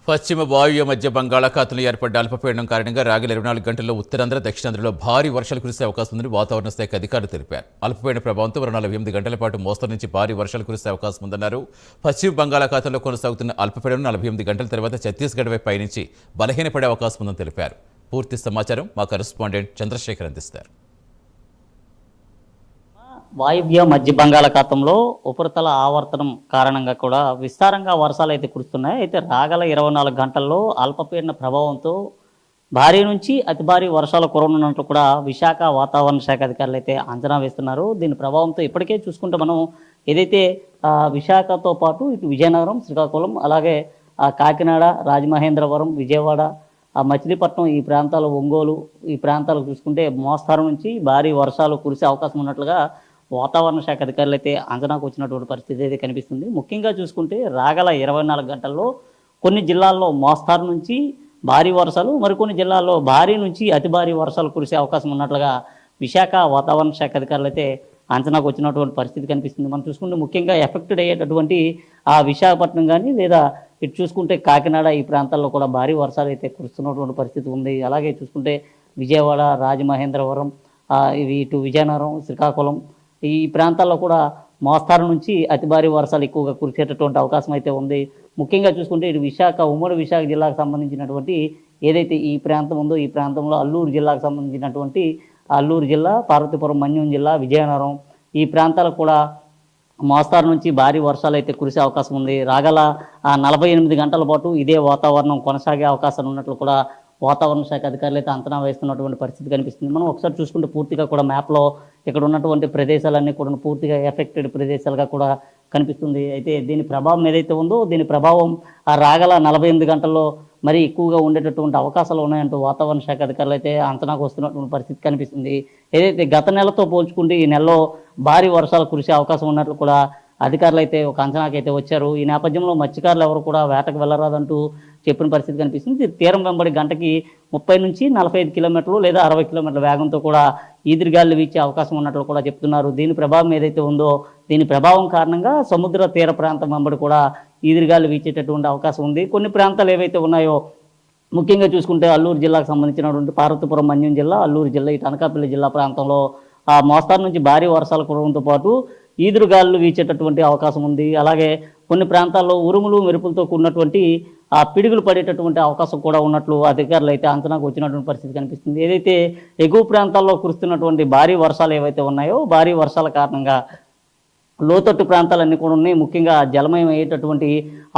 పశ్చిమ వాయువ్య మధ్య బంగాళాఖాతంలో ఏర్పడ్డ అల్పపీడనం కారణంగా రాగల 24 గంటల్లో ఉత్తరాంధ్ర దక్షిణాంధ్రలో భారీ వర్షాలు కురిసే అవకాశం ఉందని వాతావరణ శాఖ అధికారులు తెలిపారు. అల్పపీడన ప్రభావంతో 48 గంటల పాటు మోస్తరు నుంచి భారీ వర్షాలు కురిసే అవకాశం ఉందన్నారు. పశ్చిమ బంగాళాఖాతంలో కొనసాగుతున్న అల్పపీడనం 48 గంటల తర్వాత ఛత్తీస్గఢ్ వైపు పయనించి బలహీనపడే అవకాశం ఉందని తెలిపారు. పూర్తి సమాచారం మా కరెస్పాండెంట్ చంద్రశేఖర్ అందిస్తారు. వాయువ్య మధ్య బంగాళాఖాతంలో ఉపరితల ఆవర్తనం కారణంగా కూడా విస్తారంగా వర్షాలు అయితే కురుస్తున్నాయి. అయితే రాగల 24 గంటల్లో అల్పపీడన ప్రభావంతో భారీ నుంచి అతి భారీ వర్షాలు కురవనున్నట్లు కూడా విశాఖ వాతావరణ శాఖ అధికారులు అయితే అంచనా వేస్తున్నారు. దీని ప్రభావంతో ఇప్పటికే చూసుకుంటే మనం ఏదైతే విశాఖతో పాటు ఇటు విజయనగరం, శ్రీకాకుళం, అలాగే కాకినాడ, రాజమహేంద్రవరం, విజయవాడ, మచిలీపట్నం ఈ ప్రాంతాలు, ఒంగోలు ఈ ప్రాంతాలు చూసుకుంటే మోస్తారు నుంచి భారీ వర్షాలు కురిసే అవకాశం ఉన్నట్లుగా వాతావరణ శాఖ అధికారులు అయితే అంచనాకు వచ్చినటువంటి పరిస్థితి అయితే కనిపిస్తుంది. ముఖ్యంగా చూసుకుంటే రాగల 24 గంటల్లో కొన్ని జిల్లాల్లో మోస్తారు నుంచి భారీ వర్షాలు, మరికొన్ని జిల్లాల్లో భారీ నుంచి అతి భారీ వర్షాలు కురిసే అవకాశం ఉన్నట్లుగా విశాఖ వాతావరణ శాఖ అధికారులు అయితే అంచనాకు వచ్చినటువంటి పరిస్థితి కనిపిస్తుంది. మనం చూసుకుంటే ముఖ్యంగా ఎఫెక్టెడ్ అయ్యేటటువంటి విశాఖపట్నం కానీ లేదా ఇటు చూసుకుంటే కాకినాడ ఈ ప్రాంతాల్లో కూడా భారీ వర్షాలు అయితే కురుస్తున్నటువంటి పరిస్థితి ఉంది. అలాగే చూసుకుంటే విజయవాడ, రాజమహేంద్రవరం, ఇటు విజయనగరం, శ్రీకాకుళం ఈ ప్రాంతాల్లో కూడా మోస్తారు నుంచి అతి భారీ వర్షాలు ఎక్కువగా కురిసేటటువంటి అవకాశం అయితే ఉంది. ముఖ్యంగా చూసుకుంటే ఇటు విశాఖ, ఉమ్మడి విశాఖ జిల్లాకు సంబంధించినటువంటి ఏదైతే ఈ ప్రాంతం ఉందో ఈ ప్రాంతంలో అల్లూరు జిల్లాకు సంబంధించినటువంటి అల్లూరు జిల్లా, పార్వతీపురం, మన్యం జిల్లా, విజయనగరం ఈ ప్రాంతాలకు కూడా మోస్తారు నుంచి భారీ వర్షాలు అయితే కురిసే అవకాశం ఉంది. రాగల 48 గంటల పాటు ఇదే వాతావరణం కొనసాగే అవకాశం ఉన్నట్లు కూడా వాతావరణ శాఖ అధికారులు అయితే అంచనా వేస్తున్నటువంటి పరిస్థితి కనిపిస్తుంది. మనం ఒకసారి చూసుకుంటే పూర్తిగా కూడా మ్యాప్లో ఇక్కడ ఉన్నటువంటి ప్రదేశాలన్నీ కూడా పూర్తిగా ఎఫెక్టెడ్ ప్రదేశాలుగా కూడా కనిపిస్తుంది. అయితే దీని ప్రభావం ఏదైతే ఉందో దీని ప్రభావం రాగల 48 గంటల్లో మరి ఎక్కువగా ఉండేటటువంటి అవకాశాలు ఉన్నాయంటూ వాతావరణ శాఖ అధికారులు అయితే అంచనాకు వస్తున్నటువంటి పరిస్థితి కనిపిస్తుంది. ఏదైతే గత నెలతో పోల్చుకుంటే ఈ నెలలో భారీ వర్షాలు కురిసే అవకాశం ఉన్నట్లు కూడా అధికారులు అయితే ఒక అంచనాకి అయితే వచ్చారు. ఈ నేపథ్యంలో మత్స్యకారులు ఎవరు కూడా వేటకు వెళ్ళరాదంటూ చెప్పిన పరిస్థితి కనిపిస్తుంది. తీరం వెంబడి గంటకి 30 నుంచి 45 కిలోమీటర్లు లేదా 60 కిలోమీటర్ల వేగంతో కూడా ఈదురుగాలు వీచే అవకాశం ఉన్నట్లు కూడా చెప్తున్నారు. దీని ప్రభావం ఏదైతే ఉందో దీని ప్రభావం కారణంగా సముద్ర తీర ప్రాంతం వెంబడి కూడా ఈదురుగాలు వీచేటటువంటి అవకాశం ఉంది. కొన్ని ప్రాంతాలు ఏవైతే ఉన్నాయో ముఖ్యంగా చూసుకుంటే అల్లూరు జిల్లాకు సంబంధించినటువంటి పార్వతీపురం, మన్యం జిల్లా, అల్లూరు జిల్లా, ఇటు అనకాపల్లి జిల్లా ప్రాంతంలో మోస్తారు నుంచి భారీ వర్షాలు కురవడంతో పాటు ఈదురుగాలు వీచేటటువంటి అవకాశం ఉంది. అలాగే కొన్ని ప్రాంతాల్లో ఉరుములు, మెరుపులతో కూడినటువంటి పిడుగులు పడేటటువంటి అవకాశం కూడా ఉన్నట్లు అధికారులు అయితే అంచనాకు వచ్చినటువంటి పరిస్థితి కనిపిస్తుంది. ఏదైతే ఎగువ ప్రాంతాల్లో కురుస్తున్నటువంటి భారీ వర్షాలు ఏవైతే ఉన్నాయో భారీ వర్షాల కారణంగా లోతట్టు ప్రాంతాలన్నీ కూడా ఉన్నాయి. ముఖ్యంగా జలమయం అయ్యేటటువంటి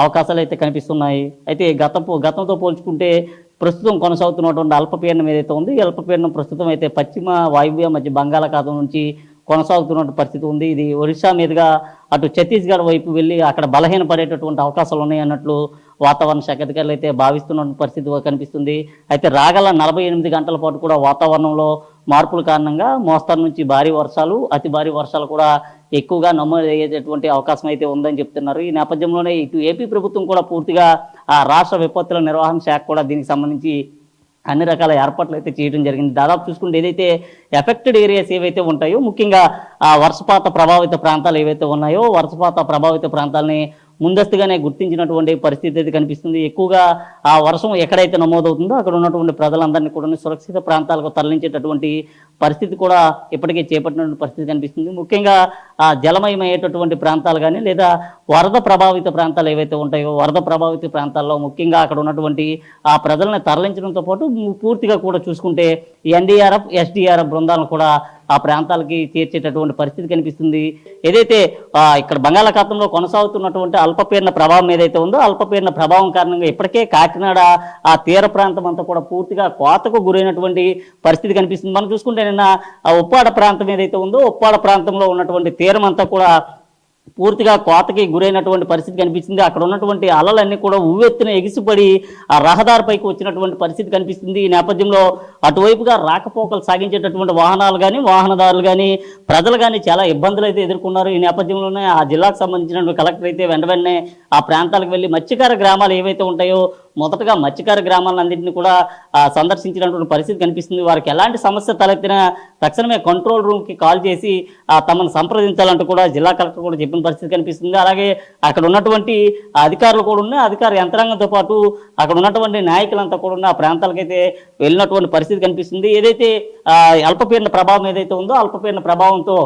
అవకాశాలు అయితే కనిపిస్తున్నాయి. అయితే గతంతో పోల్చుకుంటే ప్రస్తుతం కొనసాగుతున్నటువంటి అల్పపీడనం ఏదైతే ఉంది ఈ అల్పపీడనం ప్రస్తుతం అయితే పశ్చిమ వాయువ్య మధ్య బంగాళాఖాతం నుంచి కొనసాగుతున్న పరిస్థితి ఉంది. ఇది ఒరిస్సా మీదుగా అటు ఛత్తీస్గఢ్ వైపు వెళ్ళి అక్కడ బలహీన పడేటటువంటి అవకాశాలు ఉన్నాయి అన్నట్లు వాతావరణ శాఖ అధికారులు అయితే భావిస్తున్న పరిస్థితి కనిపిస్తుంది. అయితే రాగల 48 గంటల పాటు కూడా వాతావరణంలో మార్పుల కారణంగా మోస్తరు నుంచి భారీ వర్షాలు, అతి భారీ వర్షాలు కూడా ఎక్కువగా నమోదు అయ్యేటటువంటి అవకాశం అయితే ఉందని చెప్తున్నారు. ఈ నేపథ్యంలోనే ఇటు ఏపీ ప్రభుత్వం కూడా పూర్తిగా రాష్ట్ర విపత్తుల నిర్వహణ శాఖ కూడా దీనికి సంబంధించి అన్ని రకాల ఏర్పాట్లు అయితే చేయడం జరిగింది. దాదాపు చూసుకుంటే ఏదైతే ఎఫెక్టెడ్ ఏరియాస్ ఏవైతే ఉంటాయో ముఖ్యంగా వర్షపాత ప్రభావిత ప్రాంతాలు ఏవైతే ఉన్నాయో వర్షపాత ప్రభావిత ప్రాంతాలని ముందస్తుగానే గుర్తించినటువంటి పరిస్థితి అయితే కనిపిస్తుంది. ఎక్కువగా వర్షం ఎక్కడైతే నమోదవుతుందో అక్కడ ఉన్నటువంటి ప్రజలందరినీ కూడా సురక్షిత ప్రాంతాలకు తరలించేటటువంటి పరిస్థితి కూడా ఇప్పటికే చేపట్టినటువంటి పరిస్థితి కనిపిస్తుంది. ముఖ్యంగా జలమయమయ్యేటటువంటి ప్రాంతాలు కానీ లేదా వరద ప్రభావిత ప్రాంతాలు ఏవైతే ఉంటాయో వరద ప్రభావిత ప్రాంతాల్లో ముఖ్యంగా అక్కడ ఉన్నటువంటి ప్రజలను తరలించడంతో పాటు పూర్తిగా కూడా చూసుకుంటే ఎన్డీఆర్ఎఫ్, ఎస్డీఆర్ఎఫ్ బృందాలను కూడా ఆ ప్రాంతాలకి చేర్చేటటువంటి పరిస్థితి కనిపిస్తుంది. ఏదైతే ఇక్కడ బంగాళాఖాతంలో కొనసాగుతున్నటువంటి అల్పపీడన ప్రభావం ఏదైతే ఉందో అల్పపీడన ప్రభావం కారణంగా ఇప్పటికే కాకినాడ తీర ప్రాంతం అంతా కూడా పూర్తిగా కోతకు గురైనటువంటి పరిస్థితి కనిపిస్తుంది. మనం చూసుకుంటే నిన్న ఉప్పాడ ప్రాంతం ఏదైతే ఉందో ఉప్పాడ ప్రాంతంలో ఉన్నటువంటి తీరం అంతా కూడా పూర్తిగా కోతకి గురైనటువంటి పరిస్థితి కనిపిస్తుంది. అక్కడ ఉన్నటువంటి అలలన్నీ కూడా ఉవ్వెత్తున ఎగిసిపడి రహదారిపైకి వచ్చినటువంటి పరిస్థితి కనిపిస్తుంది. ఈ నేపథ్యంలో అటువైపుగా రాకపోకలు సాగించేటటువంటి వాహనాలు కానీ వాహనదారులు కానీ ప్రజలు కానీ చాలా ఇబ్బందులు అయితే ఎదుర్కొన్నారు. ఈ నేపథ్యంలోనే జిల్లాకు సంబంధించినటువంటి కలెక్టర్ అయితే వెంటనే ఆ ప్రాంతాలకు వెళ్ళి మత్స్యకార గ్రామాలు ఏవైతే ఉంటాయో మొదటగా మత్స్యకార గ్రామాలన్నింటినీ కూడా సందర్శించినటువంటి పరిస్థితి కనిపిస్తుంది. వారికి ఎలాంటి సమస్య తలెత్తినా తక్షణమే కంట్రోల్ రూమ్కి కాల్ చేసి తమను సంప్రదించాలంటూ కూడా జిల్లా కలెక్టర్ కూడా చెప్పిన పరిస్థితి కనిపిస్తుంది. అలాగే అక్కడ ఉన్నటువంటి అధికారులు కూడా ఉన్న అధికార యంత్రాంగంతో పాటు అక్కడ ఉన్నటువంటి నాయకులంతా కూడా ఉన్న ఆ ప్రాంతాలకైతే వెళ్ళినటువంటి పరిస్థితి కనిపిస్తుంది. ఏదైతే అల్పపీడన ప్రభావం ఏదైతే ఉందో అల్పపీడన ప్రభావంతో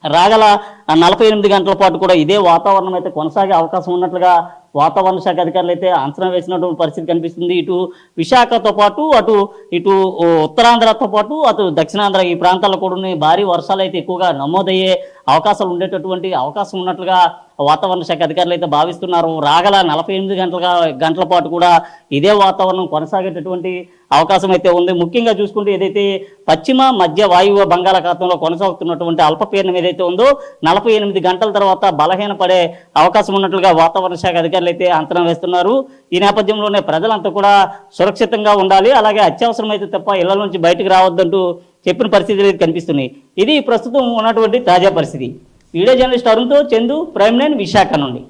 రాగల 48 గంటల పాటు కూడా ఇదే వాతావరణం అయితే కొనసాగే అవకాశం ఉన్నట్లుగా వాతావరణ శాఖ అధికారులు అయితే అంచనా వేసినటువంటి పరిస్థితి కనిపిస్తుంది. ఇటు విశాఖతో పాటు ఇటు ఉత్తరాంధ్రతో పాటు అటు దక్షిణాంధ్ర ఈ ప్రాంతాల్లో కూడా భారీ వర్షాలు అయితే ఎక్కువగా నమోదయ్యే అవకాశాలు ఉండేటటువంటి అవకాశం ఉన్నట్లుగా వాతావరణ శాఖ అధికారులు అయితే భావిస్తున్నారు. రాగల 48 గంటల పాటు కూడా ఇదే వాతావరణం కొనసాగేటటువంటి అవకాశం అయితే ఉంది. ముఖ్యంగా చూసుకుంటే ఏదైతే పశ్చిమ మధ్య వాయువ్య బంగాళాఖాతంలో కొనసాగుతున్నటువంటి అల్పపీడనం ఏదైతే ఉందో 48 గంటల తర్వాత బలహీనపడే అవకాశం ఉన్నట్లుగా వాతావరణ శాఖ అధికారులు అయితే అంచనా వేస్తున్నారు. ఈ నేపథ్యంలోనే ప్రజలంతా కూడా సురక్షితంగా ఉండాలి, అలాగే అత్యవసరమైతే తప్ప ఇళ్ల నుంచి బయటకు రావద్దంటూ చెప్పిన పరిస్థితులు అయితే కనిపిస్తున్నాయి. ఇది ప్రస్తుతం ఉన్నటువంటి తాజా పరిస్థితి. వీడియో జర్నలిస్ట్ అరుణ్తో చందు, ప్రైమ్ 9 విశాఖ నుండి.